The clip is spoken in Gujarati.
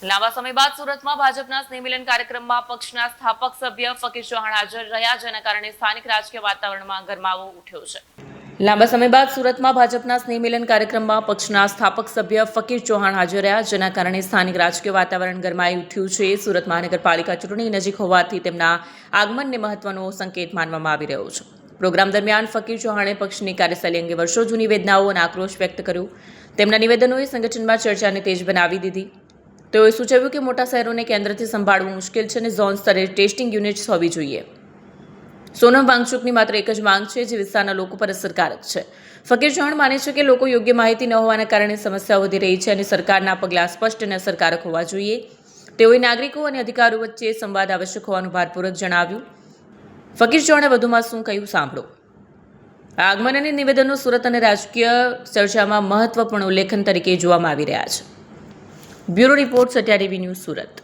લાંબા સમય બાદ સુરતમાં ભાજપના સ્નેહમિલન કાર્યક્રમમાં પક્ષના સ્થાપક સભ્ય ફકીર ચૌહાણ હાજર રહ્યા, જેના કારણે સ્થાનિક રાજકીય વાતાવરણમાં ગરમાવો ઉઠ્યો છે. લાંબા સમય બાદ સુરતમાં ભાજપના સ્નેહમિલન કાર્યક્રમમાં પક્ષના સ્થાપક સભ્ય ફકીર ચૌહાણ હાજર રહ્યા, જેના કારણે સ્થાનિક રાજકીય વાતાવરણ ગરમાઈ ઉઠ્યું છે. સુરત મહાનગરપાલિકા ચૂંટણી નજીક હોવાથી તેમના આગમનને મહત્વનો સંકેત માનવામાં આવી રહ્યો છે. પ્રોગ્રામ દરમિયાન ફકીર ચૌહાણે પક્ષની કાર્યશૈલી અંગે વર્ષો જૂની વેદનાઓ અને આક્રોશ વ્યક્ત કર્યો. તેમના નિવેદનોએ સંગઠનમાં ચર્ચાને તેજ બનાવી દીધી. તેઓએ સૂચવ્યું કે મોટા શહેરોને કેન્દ્રથી સંભાળવું મુશ્કેલ છે અને ઝોન સ્તરે ટેસ્ટિંગ યુનિટ્સ હોવી જોઈએ. સોનમ વાંગચુકની માત્ર એક જ માંગ છે, જે વિસ્તારના લોકો પર અસરકારક છે. ફકીર ચૌહાણ માને છે કે લોકો યોગ્ય માહિતી ન હોવાના કારણે સમસ્યાઓ વધી રહી છે અને સરકારના પગલાં સ્પષ્ટ અને અસરકારક હોવા જોઈએ. તેઓએ નાગરિકો અને અધિકારીઓ વચ્ચે સંવાદ આવશ્યક હોવાનું ભારપૂર્વક જણાવ્યું. ફકીર ચૌહાણે વધુમાં શું કહ્યું સાંભળો. આગમન અને નિવેદનો સુરત અને રાજકીય ચર્ચામાં મહત્વપૂર્ણ ઉલ્લેખન તરીકે જોવામાં આવી રહ્યા છે. Bureau report, Satya TV news, Surat.